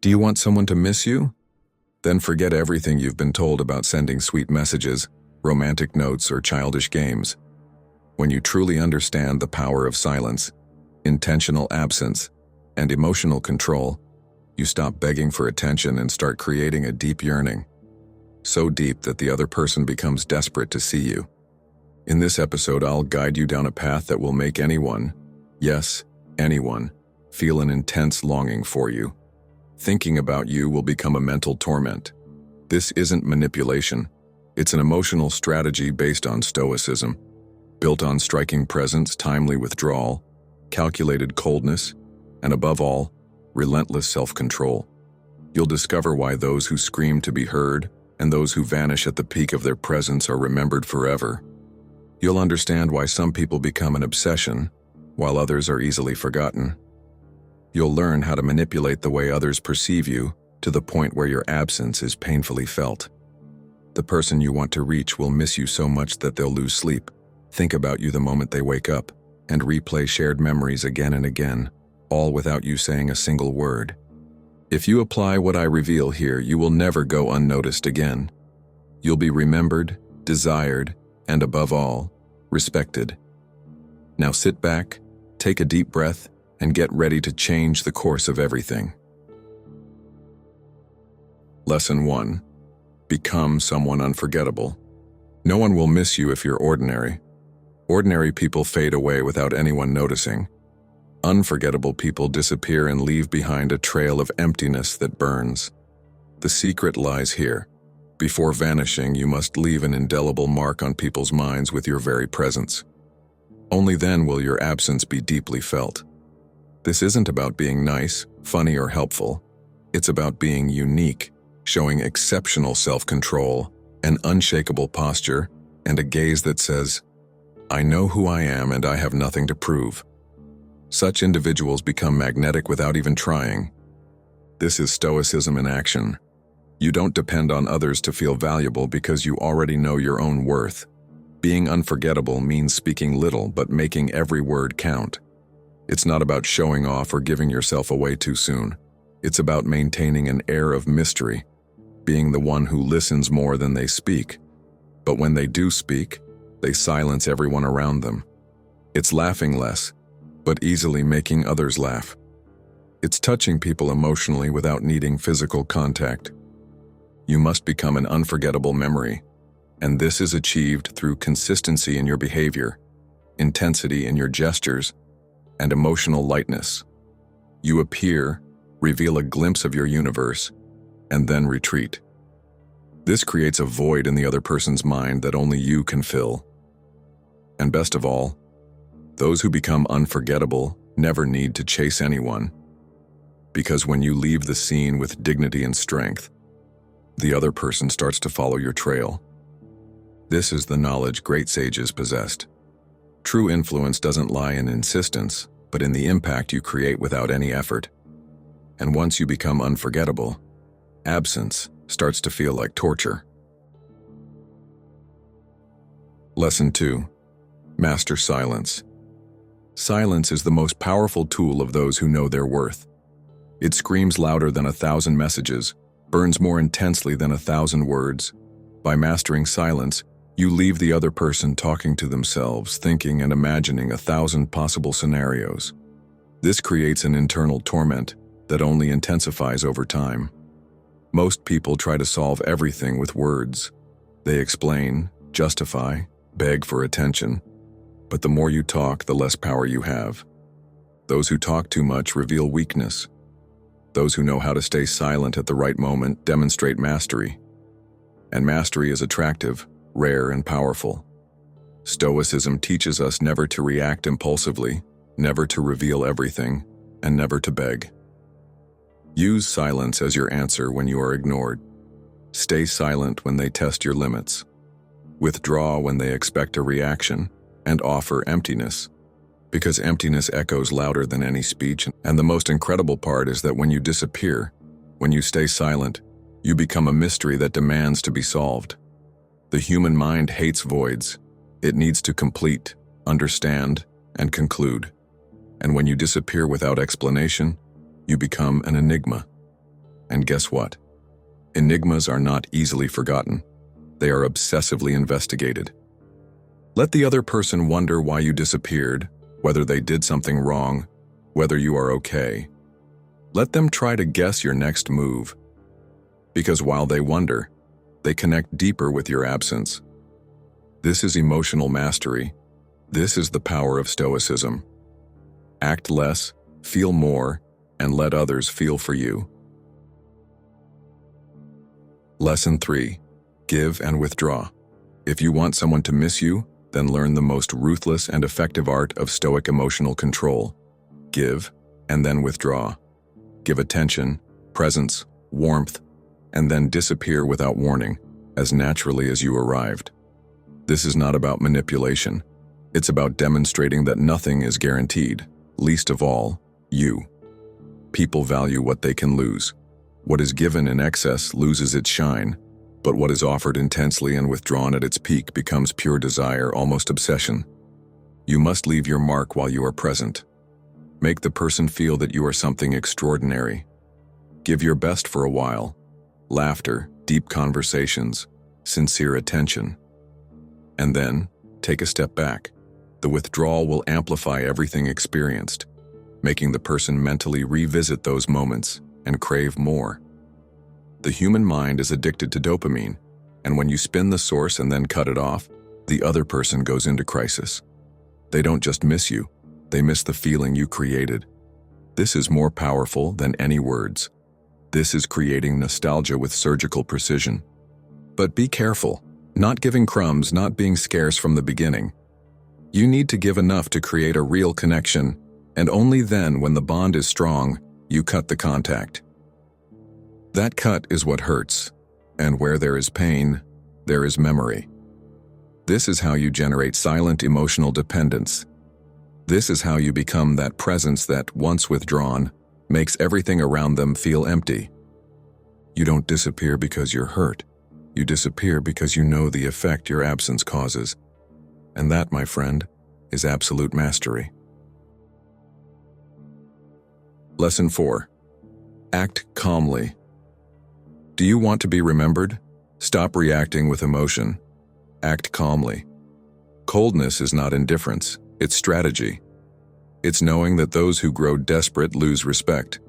Do you want someone to miss you? Then forget everything you've been told about sending sweet messages, romantic notes, or childish games. When you truly understand the power of silence, intentional absence, and emotional control, you stop begging for attention and start creating a deep yearning. So deep that the other person becomes desperate to see you. In this episode, I'll guide you down a path that will make anyone, yes, anyone, feel an intense longing for you. Thinking about you will become a mental torment. This isn't manipulation. It's an emotional strategy based on Stoicism, built on striking presence, timely withdrawal, calculated coldness, and above all, relentless self-control. You'll discover why those who scream to be heard and those who vanish at the peak of their presence are remembered forever. You'll understand why some people become an obsession, while others are easily forgotten. You'll learn how to manipulate the way others perceive you to the point where your absence is painfully felt. The person you want to reach will miss you so much that they'll lose sleep, think about you the moment they wake up, and replay shared memories again and again, all without you saying a single word. If you apply what I reveal here, you will never go unnoticed again. You'll be remembered, desired, and above all, respected. Now sit back, take a deep breath, and get ready to change the course of everything. Lesson 1. Become someone unforgettable. No one will miss you if you're ordinary. Ordinary people fade away without anyone noticing. Unforgettable people disappear and leave behind a trail of emptiness that burns. The secret lies here. Before vanishing, you must leave an indelible mark on people's minds with your very presence. Only then will your absence be deeply felt. This isn't about being nice, funny, or helpful. It's about being unique, showing exceptional self-control, an unshakable posture, and a gaze that says, "I know who I am and I have nothing to prove." Such individuals become magnetic without even trying. This is Stoicism in action. You don't depend on others to feel valuable because you already know your own worth. Being unforgettable means speaking little but making every word count. It's not about showing off or giving yourself away too soon. It's about maintaining an air of mystery, being the one who listens more than they speak. But when they do speak, they silence everyone around them. It's laughing less, but easily making others laugh. It's touching people emotionally without needing physical contact. You must become an unforgettable memory, and this is achieved through consistency in your behavior, intensity in your gestures, and emotional lightness. You appear, reveal a glimpse of your universe, and then retreat. This creates a void in the other person's mind that only you can fill. And best of all, those who become unforgettable never need to chase anyone, because when you leave the scene with dignity and strength, the other person starts to follow your trail. This is the knowledge great sages possessed. True influence doesn't lie in insistence, but in the impact you create without any effort. And once you become unforgettable, absence starts to feel like torture. Lesson 2. Master silence. Silence is the most powerful tool of those who know their worth. It screams louder than 1,000 messages, burns more intensely than 1,000 words. By mastering silence, you leave the other person talking to themselves, thinking and imagining 1,000 possible scenarios. This creates an internal torment that only intensifies over time. Most people try to solve everything with words. They explain, justify, beg for attention. But the more you talk, the less power you have. Those who talk too much reveal weakness. Those who know how to stay silent at the right moment demonstrate mastery. And mastery is attractive, rare, and powerful. Stoicism teaches us never to react impulsively, never to reveal everything, and never to beg. Use silence as your answer when you are ignored. Stay silent when they test your limits. Withdraw when they expect a reaction, and offer emptiness, because emptiness echoes louder than any speech. And the most incredible part is that when you disappear, when you stay silent, you become a mystery that demands to be solved. The human mind hates voids. It needs to complete, understand, and conclude. And when you disappear without explanation, you become an enigma. And guess what? Enigmas are not easily forgotten. They are obsessively investigated. Let the other person wonder why you disappeared, whether they did something wrong, whether you are okay. Let them try to guess your next move. Because while they wonder, they connect deeper with your absence. This is emotional mastery. This is the power of Stoicism. Act less, feel more, and let others feel for you. Lesson 3. Give and withdraw. If you want someone to miss you, then learn the most ruthless and effective art of Stoic emotional control. Give, and then withdraw. Give attention, presence, warmth, and then disappear without warning, as naturally as you arrived. This is not about manipulation. It's about demonstrating that nothing is guaranteed, least of all, you. People value what they can lose. What is given in excess loses its shine, but what is offered intensely and withdrawn at its peak becomes pure desire, almost obsession. You must leave your mark while you are present. Make the person feel that you are something extraordinary. Give your best for a while. Laughter, deep conversations, sincere attention. And then, take a step back. The withdrawal will amplify everything experienced, making the person mentally revisit those moments and crave more. The human mind is addicted to dopamine, and when you spin the source and then cut it off, the other person goes into crisis. They don't just miss you, they miss the feeling you created. This is more powerful than any words. This is creating nostalgia with surgical precision. But be careful, not giving crumbs, not being scarce from the beginning. You need to give enough to create a real connection, and only then, when the bond is strong, you cut the contact. That cut is what hurts, and where there is pain, there is memory. This is how you generate silent emotional dependence. This is how you become that presence that, once withdrawn, makes everything around them feel empty. You don't disappear because you're hurt. You disappear because you know the effect your absence causes. And that, my friend, is absolute mastery. Lesson 4. Act calmly. Do you want to be remembered? Stop reacting with emotion. Act calmly. Coldness is not indifference, it's strategy. It's knowing that those who grow desperate lose respect.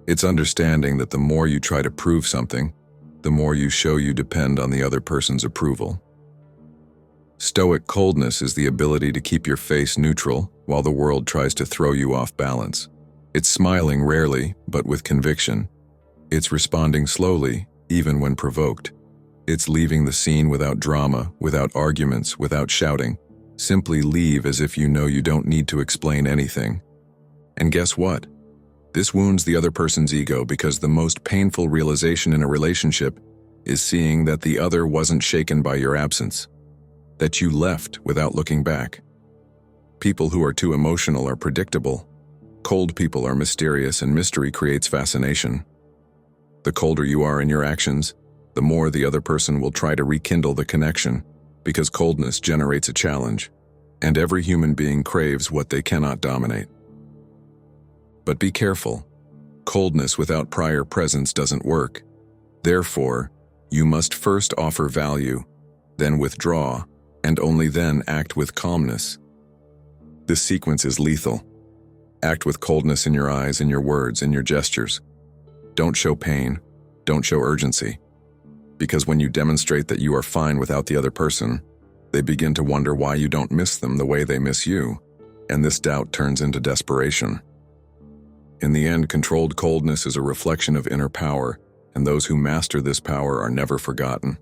It's understanding that the more you try to prove something, the more you show you depend on the other person's approval. Stoic coldness is the ability to keep your face neutral while the world tries to throw you off balance. It's smiling rarely, but with conviction. It's responding slowly, even when provoked. It's leaving the scene without drama, without arguments, without shouting. Simply leave as if you know you don't need to explain anything. And guess what? This wounds the other person's ego, because the most painful realization in a relationship is seeing that the other wasn't shaken by your absence, that you left without looking back. People who are too emotional are predictable. Cold people are mysterious, and mystery creates fascination. The colder you are in your actions, the more the other person will try to rekindle the connection, because coldness generates a challenge, and every human being craves what they cannot dominate. But be careful. Coldness without prior presence doesn't work. Therefore, you must first offer value, then withdraw, and only then act with calmness. This sequence is lethal. Act with coldness in your eyes, in your words, in your gestures. Don't show pain. Don't show urgency. Because when you demonstrate that you are fine without the other person, they begin to wonder why you don't miss them the way they miss you, and this doubt turns into desperation. In the end, controlled coldness is a reflection of inner power, and those who master this power are never forgotten.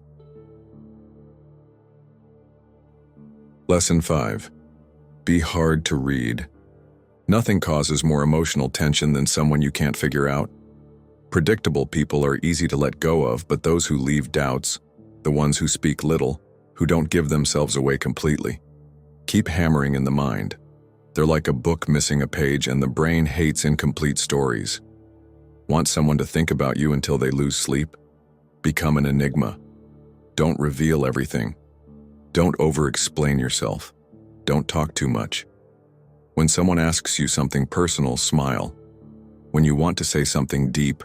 Lesson 5. Be hard to read. Nothing causes more emotional tension than someone you can't figure out. Predictable people are easy to let go of, but those who leave doubts, the ones who speak little, who don't give themselves away completely, keep hammering in the mind. They're like a book missing a page, and the brain hates incomplete stories. Want someone to think about you until they lose sleep? Become an enigma. Don't reveal everything. Don't over-explain yourself. Don't talk too much. When someone asks you something personal, smile. When you want to say something deep,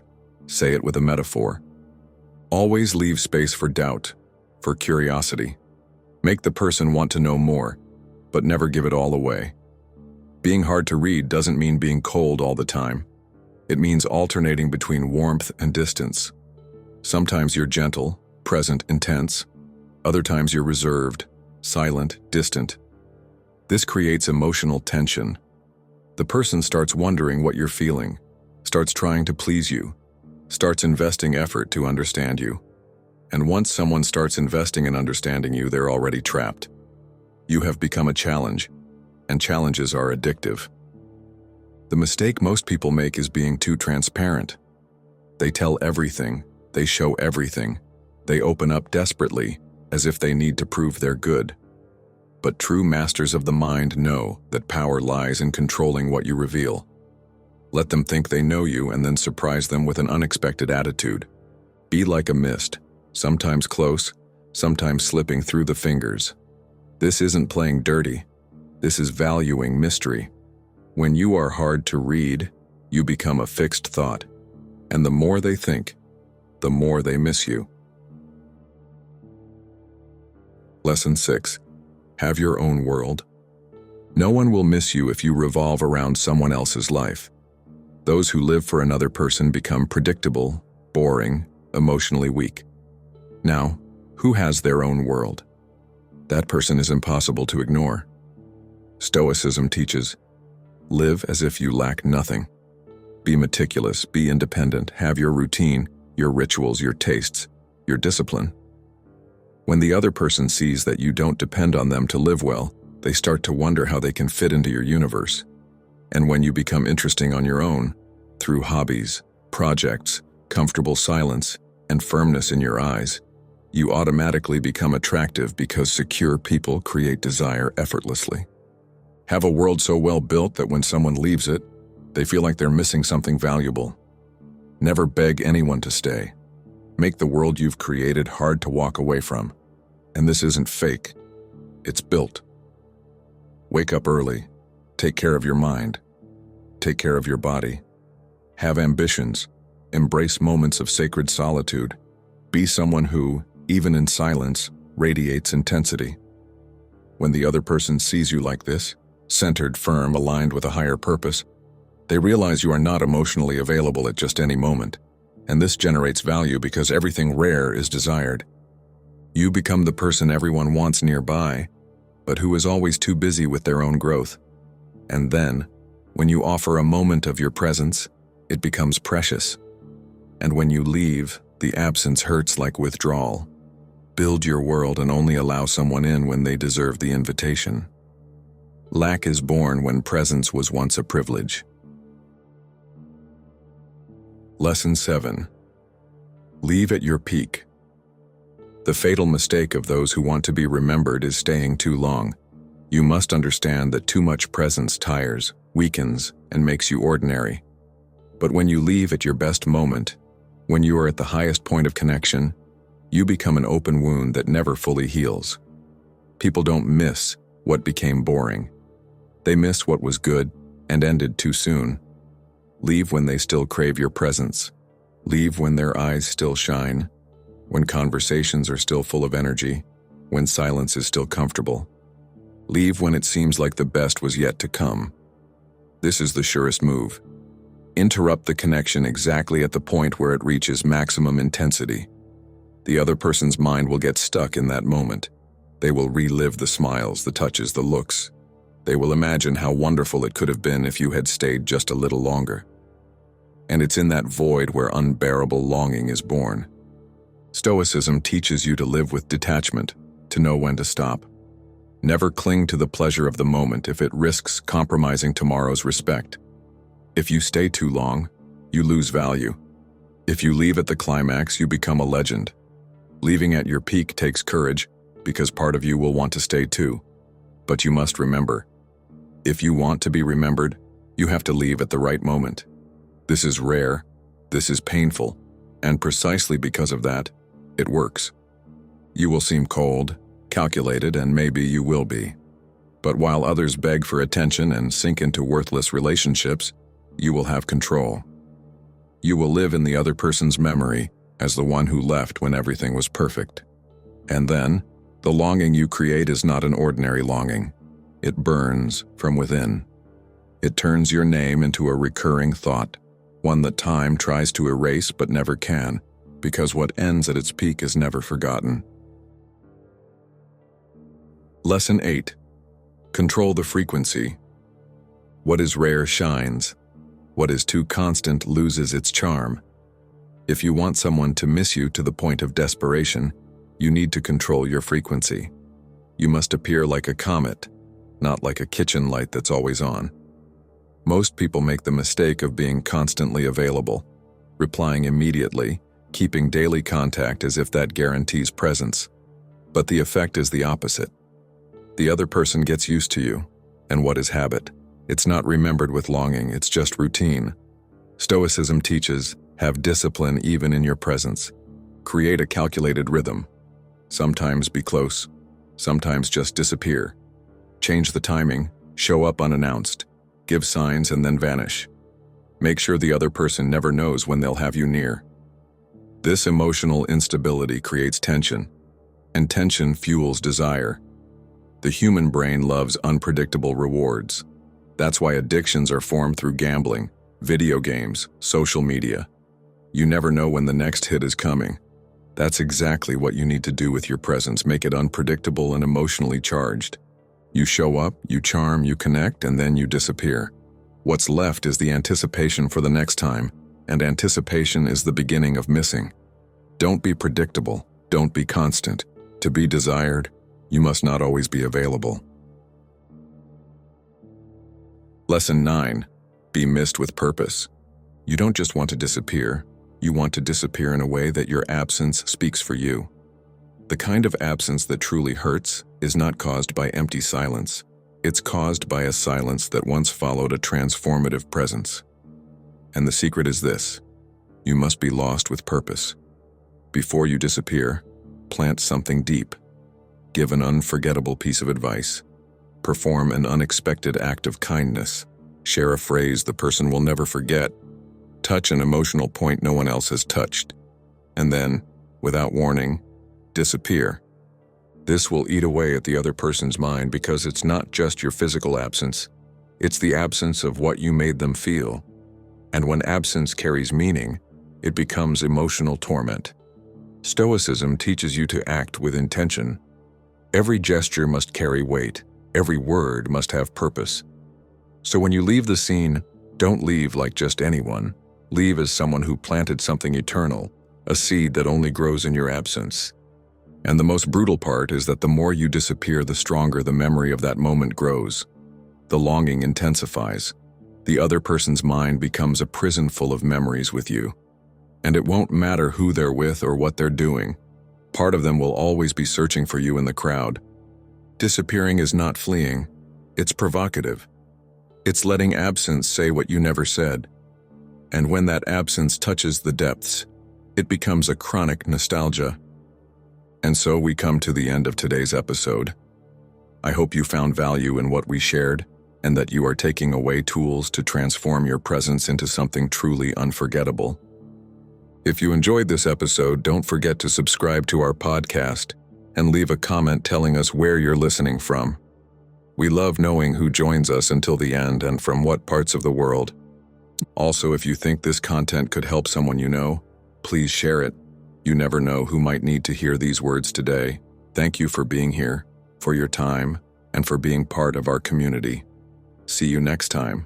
Say it with a metaphor. Always leave space for doubt, for curiosity. Make the person want to know more, but never give it all away. Being hard to read doesn't mean being cold all the time. It means alternating between warmth and distance. Sometimes you're gentle, present, intense. Other times you're reserved, silent, distant. This creates emotional tension. The person starts wondering what you're feeling, starts trying to please you, starts investing effort to understand you. And once someone starts investing in understanding you, they're already trapped. You have become a challenge, and challenges are addictive. The mistake most people make is being too transparent. They tell everything, they show everything, they open up desperately, as if they need to prove they're good. But true masters of the mind know that power lies in controlling what you reveal. Let them think they know you and then surprise them with an unexpected attitude. Be like a mist, sometimes close, sometimes slipping through the fingers. This isn't playing dirty. This is valuing mystery. When you are hard to read, you become a fixed thought. And the more they think, the more they miss you. Lesson 6. Have your own world. No one will miss you if you revolve around someone else's life. Those who live for another person become predictable, boring, emotionally weak. Now, who has their own world? That person is impossible to ignore. Stoicism teaches, live as if you lack nothing. Be meticulous, be independent, have your routine, your rituals, your tastes, your discipline. When the other person sees that you don't depend on them to live well, they start to wonder how they can fit into your universe. And when you become interesting on your own, through hobbies, projects, comfortable silence, and firmness in your eyes, you automatically become attractive because secure people create desire effortlessly. Have a world so well built that when someone leaves it, they feel like they're missing something valuable. Never beg anyone to stay. Make the world you've created hard to walk away from. And this isn't fake. It's built. Wake up early. Take care of your mind. Take care of your body. Have ambitions. Embrace moments of sacred solitude. Be someone who, even in silence, radiates intensity. When the other person sees you like this, centered, firm, aligned with a higher purpose, they realize you are not emotionally available at just any moment. And this generates value because everything rare is desired. You become the person everyone wants nearby, but who is always too busy with their own growth. And then, when you offer a moment of your presence, it becomes precious. And when you leave, the absence hurts like withdrawal. Build your world and only allow someone in when they deserve the invitation. Lack is born when presence was once a privilege. Lesson 7. Leave at your peak. The fatal mistake of those who want to be remembered is staying too long. You must understand that too much presence tires, weakens, and makes you ordinary. But when you leave at your best moment, when you are at the highest point of connection, you become an open wound that never fully heals. People don't miss what became boring. They miss what was good and ended too soon. Leave when they still crave your presence. Leave when their eyes still shine, when conversations are still full of energy, when silence is still comfortable. Leave when it seems like the best was yet to come. This is the surest move. Interrupt the connection exactly at the point where it reaches maximum intensity. The other person's mind will get stuck in that moment. They will relive the smiles, the touches, the looks. They will imagine how wonderful it could have been if you had stayed just a little longer. And it's in that void where unbearable longing is born. Stoicism teaches you to live with detachment, to know when to stop. Never cling to the pleasure of the moment if it risks compromising tomorrow's respect. If you stay too long, you lose value. If you leave at the climax, you become a legend. Leaving at your peak takes courage, because part of you will want to stay too. But you must remember, if you want to be remembered, you have to leave at the right moment. This is rare, this is painful, and precisely because of that, it works. You will seem cold, calculated, and maybe you will be. But while others beg for attention and sink into worthless relationships, you will have control. You will live in the other person's memory as the one who left when everything was perfect. And then, the longing you create is not an ordinary longing. It burns from within. It turns your name into a recurring thought, one that time tries to erase but never can, because what ends at its peak is never forgotten. Lesson 8. Control the frequency. What is rare shines. What is too constant loses its charm. If you want someone to miss you to the point of desperation, you need to control your frequency. You must appear like a comet, not like a kitchen light that's always on. Most people make the mistake of being constantly available, replying immediately, keeping daily contact as if that guarantees presence. But the effect is the opposite. The other person gets used to you. And what is habit? It's not remembered with longing, it's just routine. Stoicism teaches, have discipline even in your presence. Create a calculated rhythm. Sometimes be close, sometimes just disappear. Change the timing, show up unannounced, give signs and then vanish. Make sure the other person never knows when they'll have you near. This emotional instability creates tension, and tension fuels desire. The human brain loves unpredictable rewards. That's why addictions are formed through gambling, video games, social media. You never know when the next hit is coming. That's exactly what you need to do with your presence. Make it unpredictable and emotionally charged. You show up, you charm, you connect, and then you disappear. What's left is the anticipation for the next time, and anticipation is the beginning of missing. Don't be predictable, don't be constant. To be desired, you must not always be available. Lesson 9. Be missed with purpose. You don't just want to disappear, you want to disappear in a way that your absence speaks for you. The kind of absence that truly hurts is not caused by empty silence. It's caused by a silence that once followed a transformative presence. And the secret is this: you must be lost with purpose. Before you disappear, plant something deep. Give an unforgettable piece of advice. Perform an unexpected act of kindness. Share a phrase the person will never forget. Touch an emotional point no one else has touched. And then, without warning, disappear. This will eat away at the other person's mind because it's not just your physical absence, it's the absence of what you made them feel. And when absence carries meaning, it becomes emotional torment. Stoicism teaches you to act with intention. Every gesture must carry weight, every word must have purpose. So when you leave the scene, don't leave like just anyone. Leave as someone who planted something eternal, a seed that only grows in your absence. And the most brutal part is that the more you disappear, the stronger the memory of that moment grows. The longing intensifies. The other person's mind becomes a prison full of memories with you. And it won't matter who they're with or what they're doing. Part of them will always be searching for you in the crowd. Disappearing is not fleeing. It's provocative. It's letting absence say what you never said. And when that absence touches the depths, it becomes a chronic nostalgia. And so we come to the end of today's episode. I hope you found value in what we shared, and that you are taking away tools to transform your presence into something truly unforgettable. If you enjoyed this episode, don't forget to subscribe to our podcast and leave a comment telling us where you're listening from. We love knowing who joins us until the end and from what parts of the world. Also, if you think this content could help someone you know, please share it. You never know who might need to hear these words today. Thank you for being here, for your time, and for being part of our community. See you next time.